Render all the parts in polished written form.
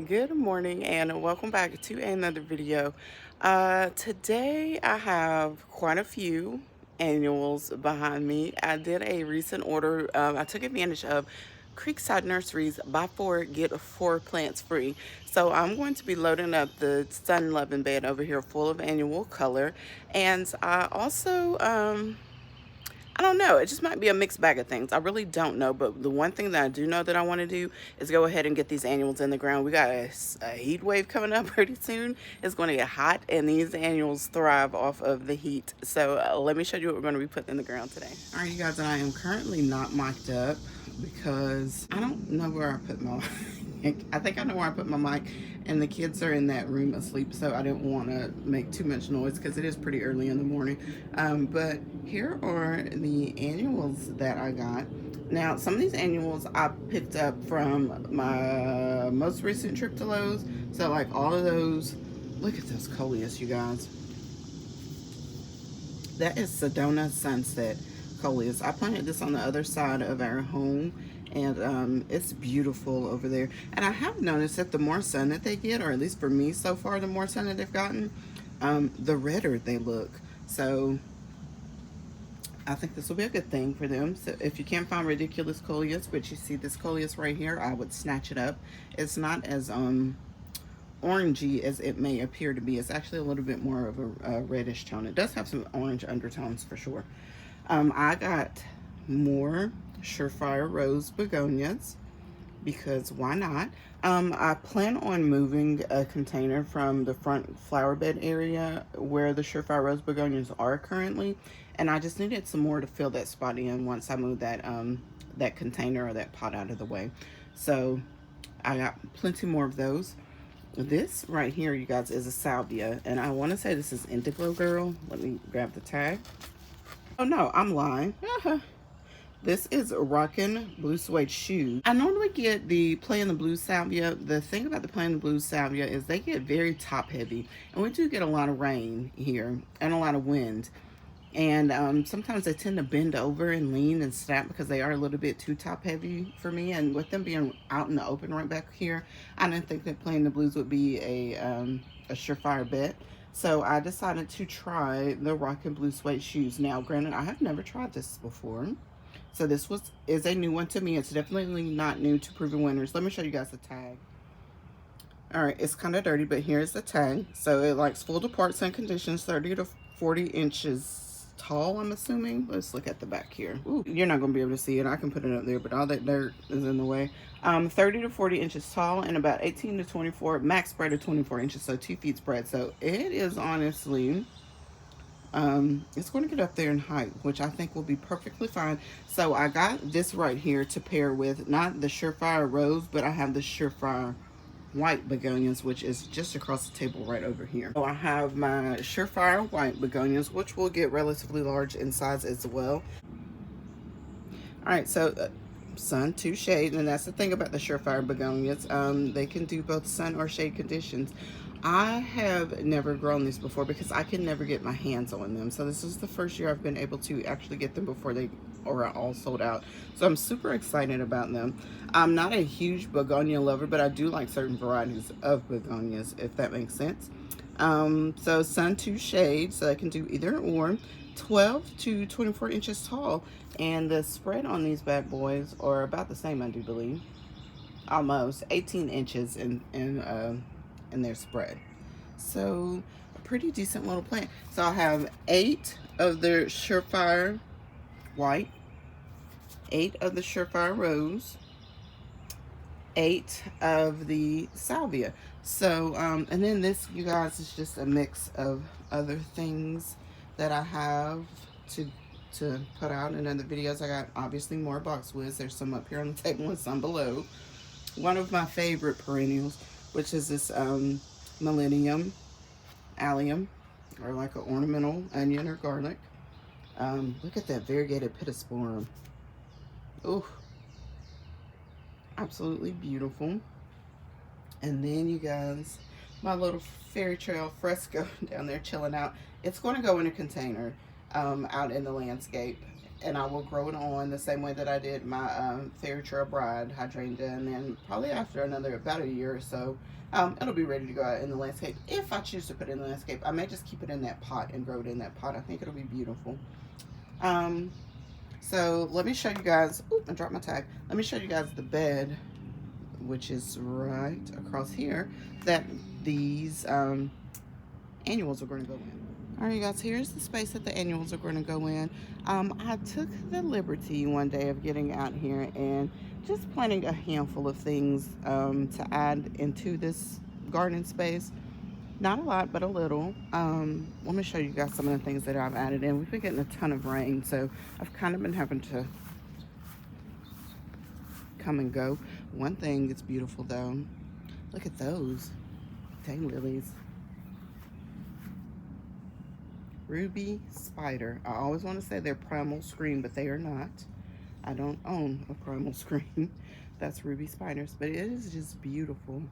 Good morning and welcome back to another video. Today I have quite a few annuals behind me. I did a recent order. I took advantage of Creekside Nursery's buy four get four plants free. So I'm going to be loading up the Sun Loving bed over here full of annual color. And I also I don't know. It just might be a mixed bag of things. I really don't know. But the one thing that I do know that I want to do is go ahead and get these annuals in the ground. We got a heat wave coming up pretty soon. It's going to get hot, and these annuals thrive off of the heat. So let me show you what we're going to be putting in the ground today. All right, you guys, I am currently not mic'd up because I don't know where I put my I think I know where I put my mic, and the kids are in that room asleep, so I didn't want to make too much noise because it is pretty early in the morning. But here are the annuals that I got. Now, some of these annuals I picked up from my most recent trip to Lowe's. So, like all of those, look at those coleus, you guys. That is Sedona Sunset coleus. I planted this on the other side of our home, and it's beautiful over there. And I have noticed that the more sun that they get, or at least for me so far, the more sun that they've gotten, the redder they look. So I think this will be a good thing for them. So if you can't find ridiculous coleus, but you see this coleus right here, I would snatch it up. It's not as orangey as it may appear to be. It's actually a little bit more of a reddish tone. It does have some orange undertones for sure. I got more Surefire Rose begonias because why not? I plan on moving a container from the front flower bed area where the Surefire Rose begonias are currently, and I just needed some more to fill that spot in once I move that that container or that pot out of the way. So I got plenty more of those. This right here, you guys, is a salvia, and I want to say this is Indigo Girl. Let me grab the tag. Oh no, I'm lying. This is Rockin' Blue Suede Shoes. I normally get the Play in the Blue salvia. The thing about the Play in the Blue salvia is they get very top heavy, and we do get a lot of rain here and a lot of wind. And sometimes they tend to bend over and lean and snap because they are a little bit too top heavy for me. And with them being out in the open right back here, I didn't think that playing the blues would be a surefire bet. So I decided to try the Rockin' Blue Suede Shoes. Now, granted, I have never tried this before. So this is a new one to me. It's definitely not new to Proven Winners. Let me show you guys the tag. All right, it's kind of dirty, but here's the tag. So it likes full to parts and conditions, 30 to 40 inches tall, I'm assuming. Let's look at the back here. Ooh, you're not gonna be able to see it. I can put it up there, but all that dirt is in the way. 30 to 40 inches tall and about 18 to 24, max spread of 24 inches, so 2 feet spread. So it is honestly, it's going to get up there in height, which I think will be perfectly fine. So I got this right here to pair with not the Surefire Rose, but I have the Surefire White begonias, which is just across the table right over here. So I have my Surefire White begonias, which will get relatively large in size as well. All right, so sun to shade, and that's the thing about the Surefire begonias. They can do both sun or shade conditions. I have never grown these before because I can never get my hands on them. So this is the first year I've been able to actually get them before they are all sold out. So I'm super excited about them. I'm not a huge begonia lover, but I do like certain varieties of begonias, if that makes sense. So sun to shade, so I can do either or. 12 to 24 inches tall, and the spread on these bad boys are about the same, I do believe. Almost 18 inches in their spread. So a pretty decent little plant. So I have 8 of the Surefire White, 8 of the Surefire Rose, 8 of the Salvia. So and then this, you guys, is just a mix of other things that I have to put out in other videos. I got obviously more boxwoods. There's some up here on the table and some below. One of my favorite perennials, which is this Millennium Allium, or like an ornamental onion or garlic. Look at that variegated pittosporum. Oh, absolutely beautiful. And then you guys, my little fairy trail fresco down there chilling out. It's going to go in a container out in the landscape. and I will grow it on the same way that I did my Fairy Trail Bride hydrangea, and then probably after about a year or so, it'll be ready to go out in the landscape. If I choose to put it in the landscape, I may just keep it in that pot and grow it in that pot. I think it'll be beautiful. So let me show you guys. Oop, I dropped my tag. Let me show you guys the bed, which is right across here, that these annuals are going to go in. All right, you guys, here's the space that the annuals are going to go in. I took the liberty one day of getting out here and just planting a handful of things to add into this garden space. Not a lot, but a little. Let me show you guys some of the things that I've added in. We've been getting a ton of rain, so I've kind of been having to come and go. One thing that's beautiful, though, look at those daylilies. Ruby Spider. I always want to say they're primal screen, but they are not. I don't own a primal screen. That's Ruby Spiders, but it is just beautiful.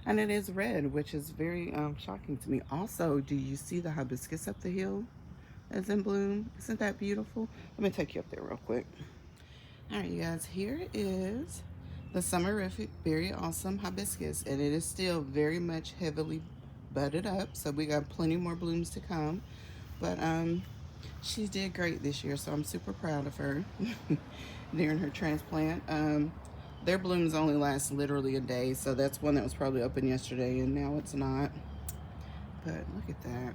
And it is red, which is very shocking to me. Also, do you see the hibiscus up the hill that's in bloom? Isn't that beautiful? Let me take you up there real quick. All right, you guys, here is the Summerific Very Awesome Hibiscus, and it is still very much heavily budded up, so we got plenty more blooms to come. But she did great this year, so I'm super proud of her during her transplant. Their blooms only last literally a day, so that's one that was probably open yesterday, and now it's not. But look at that.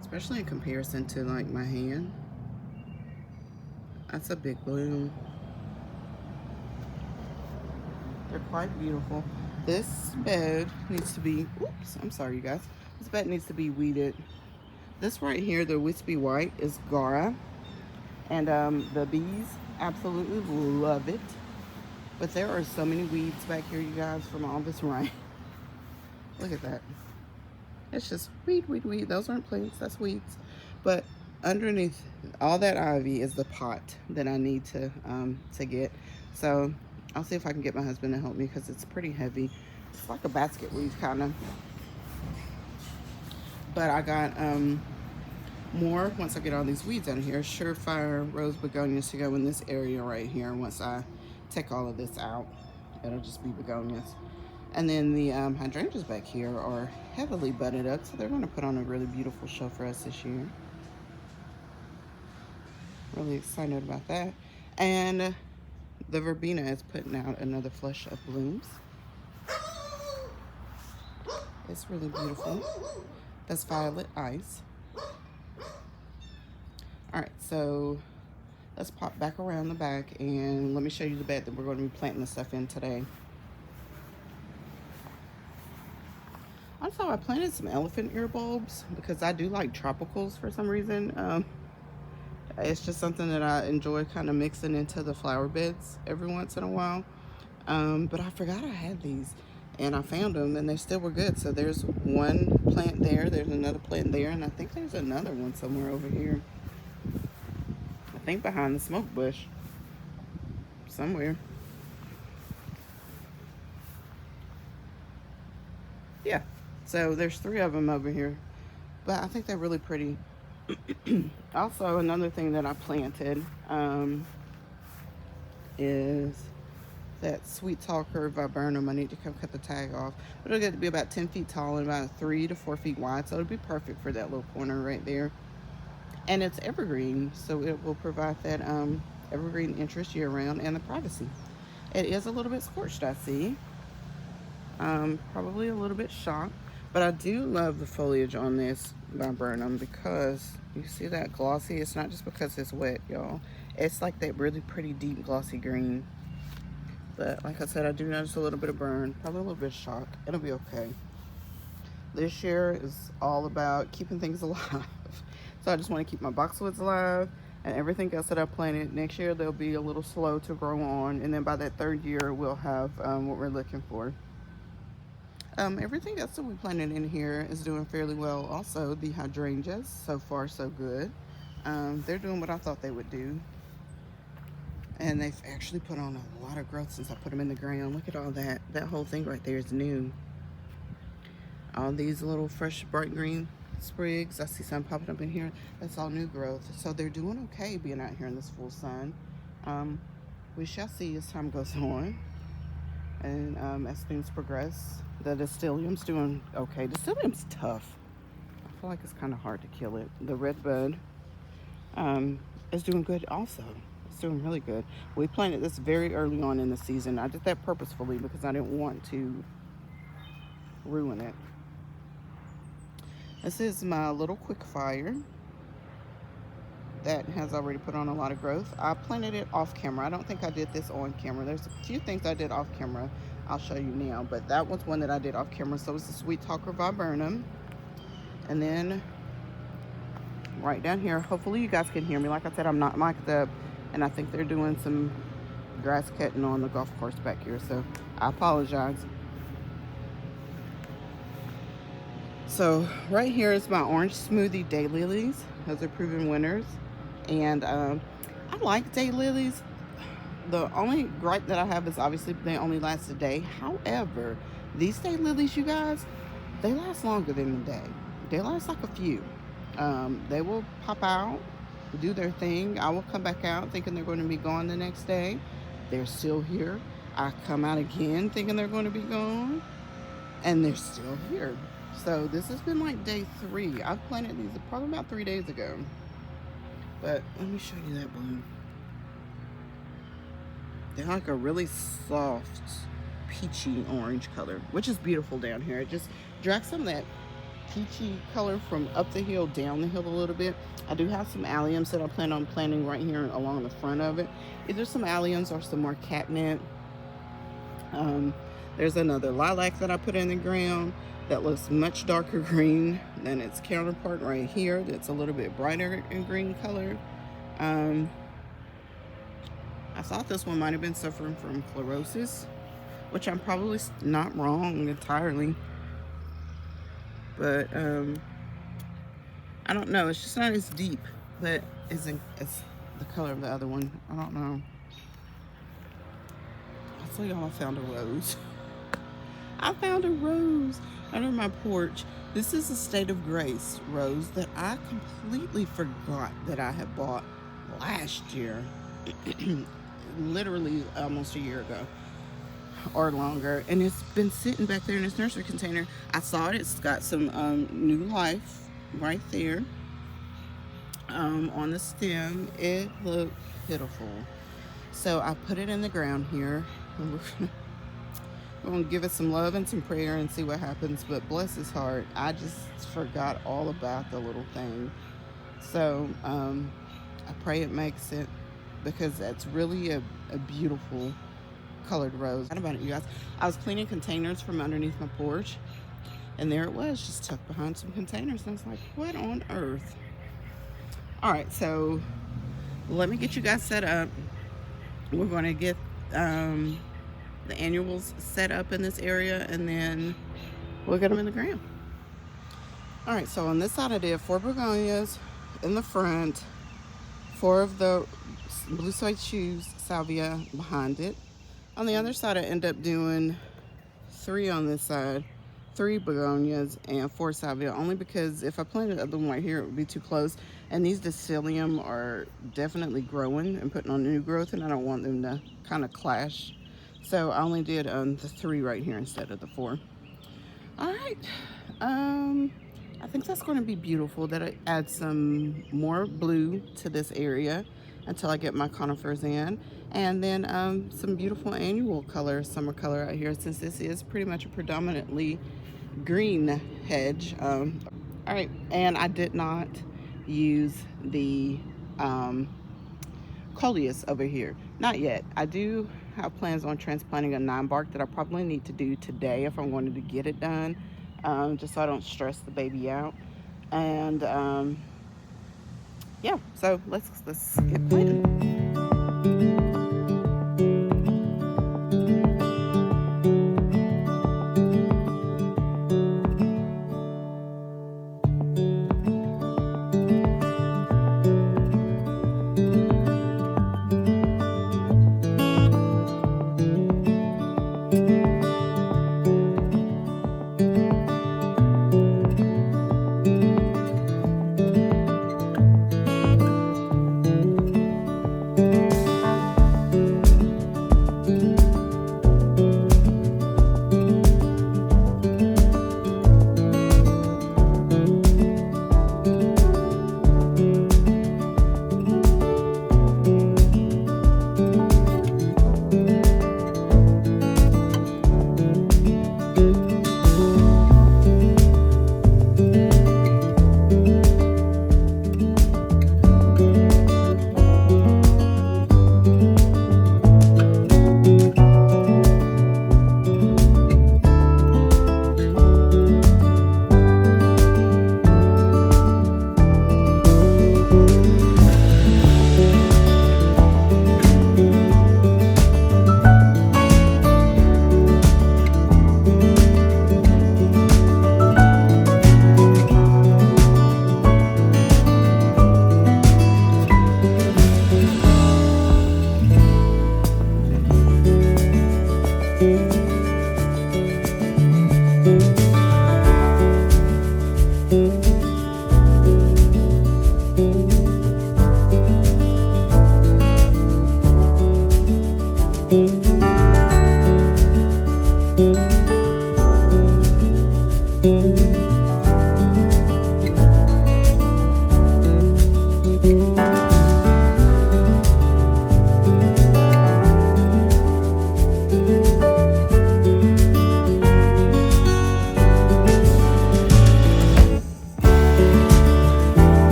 Especially in comparison to, like, my hand. That's a big bloom. They're quite beautiful. This bed needs to be, oops, I'm sorry, you guys. This bed needs to be weeded. This right here, the wispy white, is Gara. And the bees absolutely love it. But there are so many weeds back here, you guys, from all this rain. Look at that. It's just weed, weed, weed. Those aren't plants, that's weeds. But underneath all that ivy is the pot that I need to get. So I'll see if I can get my husband to help me, because it's pretty heavy. It's like a basket weed, kind of. But I got more, once I get all these weeds out of here, surefire rose begonias to go in this area right here. Once I take all of this out, it'll just be begonias. And then the hydrangeas back here are heavily budded up, so they're going to put on a really beautiful show for us this year. Really excited about that. And the verbena is putting out another flush of blooms. It's really beautiful. That's Violet Ice. All right, so let's pop back around the back and let me show you the bed that we're going to be planting the stuff in today. Also, I planted some elephant ear bulbs because I do like tropicals for some reason. It's just something that I enjoy kind of mixing into the flower beds every once in a while. But I forgot I had these, and I found them, and they still were good. So there's one plant there, there's another plant there, and I think there's another one somewhere over here. I think behind the smoke bush somewhere. Yeah, so there's 3 of them over here, but I think they're really pretty. Also, another thing that I planted is that Sweet Talker viburnum. I need to come cut the tag off, but it'll get to be about 10 feet tall and about 3 to 4 feet wide, so it'll be perfect for that little corner right there. And it's evergreen, so it will provide that evergreen interest year round and the privacy. It is a little bit scorched, I see. Probably a little bit shocked, but I do love the foliage on this viburnum because you see that glossy. It's not just because it's wet, y'all. It's like that really pretty deep glossy green. But like I said, I do notice a little bit of burn, probably a little bit of shock. It'll be okay. This year is all about keeping things alive. So I just want to keep my boxwoods alive, and everything else that I planted. Next year they'll be a little slow to grow on, and then by that 3rd year we'll have what we're looking for. Everything else that we planted in here is doing fairly well. Also, the hydrangeas, so far so good. They're doing what I thought they would do, and they've actually put on a lot of growth since I put them in the ground. Look at all that. That whole thing right there is new. All these little fresh bright green sprigs. I see some popping up in here. That's all new growth. So they're doing okay being out here in this full sun. We shall see as time goes on and as things progress. The Distilium's doing okay. Distilium's tough. I feel like it's kind of hard to kill it. The red bud is doing good also. It's doing really good. We planted this very early on in the season. I did that purposefully because I didn't want to ruin it. This is my little quick fire that has already put on a lot of growth. I planted it off camera. I don't think I did this on camera. There's a few things I did off camera I'll show you now, but that was one that I did off camera. So it's the Sweet Talker Viburnum. And then right down here, hopefully you guys can hear me. Like I said, I'm not mic'd up, and I think they're doing some grass cutting on the golf course back here, so I apologize. So right here is my orange smoothie daylilies. Those are proven winners, and I like daylilies. The only gripe that I have is obviously they only last a day. However, these daylilies, you guys, they last longer than a day. They last like a few. They will pop out, do their thing. I will come back out thinking they're going to be gone the next day. They're still here. I come out again thinking they're going to be gone, and they're still here. So this has been like day 3. I've planted these probably about 3 days ago. But let me show you that bloom. They're like a really soft peachy orange color, which is beautiful down here. It just drags some of that peachy color from up the hill down the hill a little bit. I do have some alliums that I plan on planting right here along the front of it. Either some alliums or some more catnip. There's another lilac that I put in the ground that looks much darker green than its counterpart right here. That's a little bit brighter in green color. I thought this one might have been suffering from fluorosis, which I'm probably not wrong entirely. But I don't know. It's just not as deep, but it's the color of the other one. I don't know. I'll tell y'all I found a rose. I found a rose under my porch. This is a State of Grace rose that I completely forgot that I had bought last year. Literally almost a year ago or longer, and it's been sitting back there in this nursery container. I saw it. It's got some new life right there on the stem. It looked pitiful, so I put it in the ground here, and we're gonna give it some love and some prayer and see what happens. But bless his heart, I just forgot all about the little thing. So I pray it makes it, because that's really a beautiful colored rose. What about it, you guys? I was cleaning containers from underneath my porch, and there it was, just tucked behind some containers, and I was like, what on earth? All right, so let me get you guys set up. We're going to get the annuals set up in this area, and then we'll get them in the ground. All right, so on this side I did 4 begonias in the front, 4 of the blue suede shoes salvia behind it. On the other side I end up doing 3 on this side, 3 begonias and 4 salvia, only because if I planted the other one right here it would be too close, and these Distilium are definitely growing and putting on new growth, and I don't want them to kind of clash. So I only did the 3 right here instead of the 4. All right, I think that's going to be beautiful. That adds some more blue to this area until I get my conifers in, and then some beautiful annual color, summer color out here, since this is pretty much a predominantly green hedge. All right, and I did not use the coleus over here, not yet. I do have plans on transplanting a 9-bark that I probably need to do today if I'm going to get it done, just so I don't stress the baby out. And yeah, so let's get planted.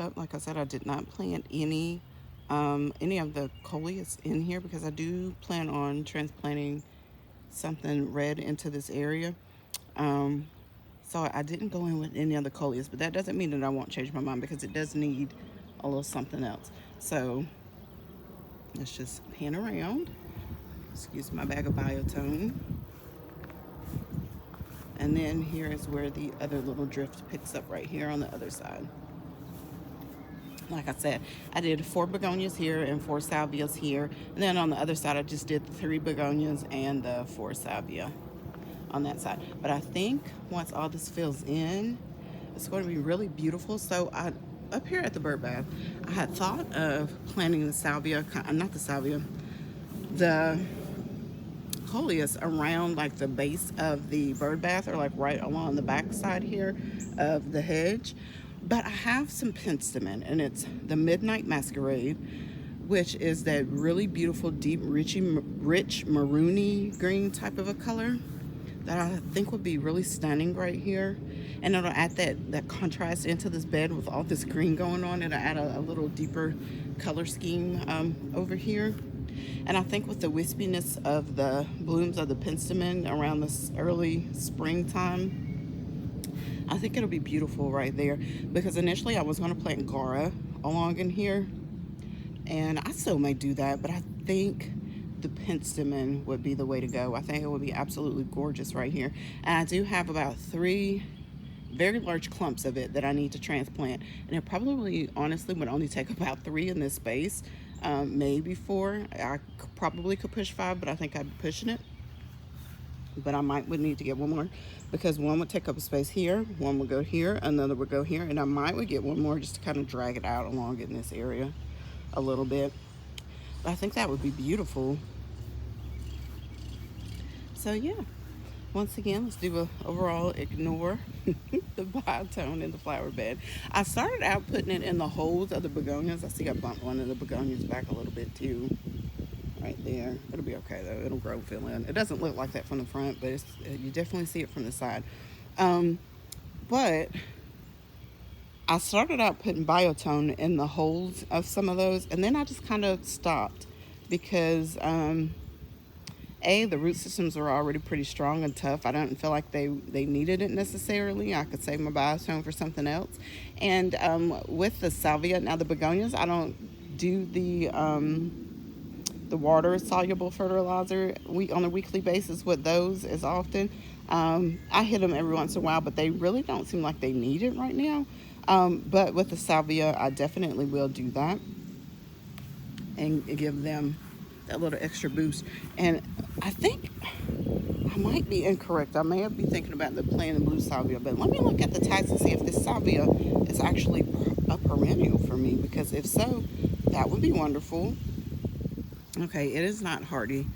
up. Like I said, I did not plant any of the coleus in here because I do plan on transplanting something red into this area. Um, so I didn't go in with any other coleus, but that doesn't mean that I won't change my mind because it does need a little something else. So let's just pan around. Excuse my bag of biotone. And then here is where the other little drift picks up right here on the other side. Like I said, I did 4 begonias here and 4 salvias here. And then on the other side, I just did 3 begonias and 4 salvia on that side. But I think once all this fills in, it's going to be really beautiful. So up here at the bird bath, I had thought of planting the salvia, not the salvia, the coleus around like the base of the bird bath, or like right along the back side here of the hedge. But I have some penstemon, and it's the Midnight Masquerade, which is that really beautiful, deep, rich maroony green type of a color that I think would be really stunning right here. And it'll add that contrast into this bed with all this green going on. It'll add a little deeper color scheme over here. And I think with the wispiness of the blooms of the penstemon around this early springtime, I think it'll be beautiful right there. Because initially I was going to plant Gara along in here, and I still may do that, but I think the penstemon would be the way to go. I think it would be absolutely gorgeous right here. And I do have about 3 very large clumps of it that I need to transplant, and it probably honestly would only take about 3 in this space, maybe 4. I probably could push 5, but I think I'd be pushing it. But I would need to get 1 more, because 1 would take up a space here, 1 would go here, another would go here, and I would get 1 more just to kind of drag it out along in this area a little bit. But I think that would be beautiful. So yeah, once again, let's do a overall ignore the biotone in the flower bed. I started out putting it in the holes of the begonias. I see I bumped one of the begonias back a little bit too, right there. It'll be okay though. It'll grow, fill in. It doesn't look like that from the front, but you definitely see it from the side. But I started out putting biotone in the holes of some of those, and then I just kind of stopped because the root systems are already pretty strong and tough. I don't feel like they needed it necessarily. I could save my biotone for something else. And with the salvia, now the begonias, I don't do the water soluble fertilizer on a weekly basis with those as often. I hit them every once in a while, but they really don't seem like they need it right now. But with the salvia, I definitely will do that and give them that little extra boost. And I think I might be incorrect. I may be thinking about the plain and blue salvia, but let me look at the tags and see if this salvia is actually a perennial for me, because if so, that would be wonderful. Okay, it is not hardy.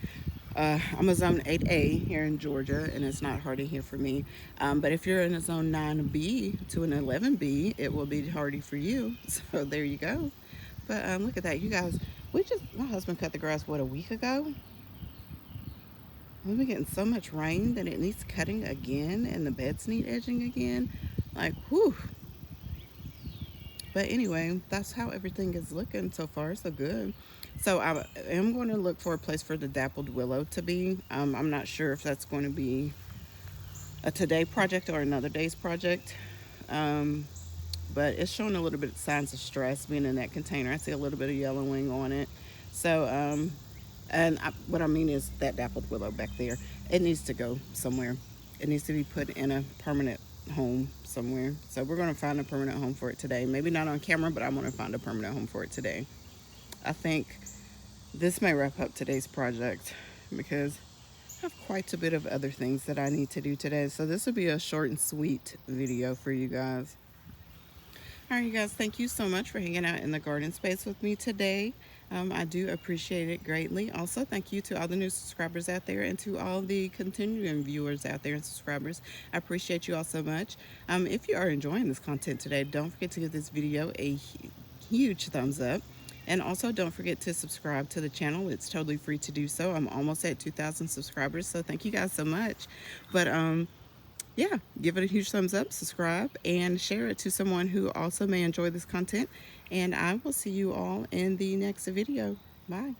I'm a zone 8A here in Georgia, and it's not hardy here for me. But if you're in a zone 9B to an 11B, it will be hardy for you. So there you go. But look at that, you guys. My husband cut the grass, a week ago? We've been getting so much rain that it needs cutting again, and the beds need edging again. Like, whew. But anyway, that's how everything is looking so far, so good. So I am going to look for a place for the dappled willow to be. I'm not sure if that's going to be a today project or another day's project. But it's showing a little bit of signs of stress being in that container. I see a little bit of yellowing on it. So, what I mean is that dappled willow back there, it needs to go somewhere. It needs to be put in a permanent home somewhere. So we're going to find a permanent home for it today. Maybe not on camera, but I'm going to find a permanent home for it today. I think this may wrap up today's project because I have quite a bit of other things that I need to do today. So this will be a short and sweet video for you guys. All right, you guys, thank you so much for hanging out in the garden space with me today. I do appreciate it greatly. Also, thank you to all the new subscribers out there and to all the continuing viewers out there and subscribers. I appreciate you all so much. If you are enjoying this content today, don't forget to give this video a huge thumbs up. And also, don't forget to subscribe to the channel. It's totally free to do so. I'm almost at 2,000 subscribers, so thank you guys so much. But yeah, give it a huge thumbs up, subscribe, and share it to someone who also may enjoy this content. And I will see you all in the next video. Bye.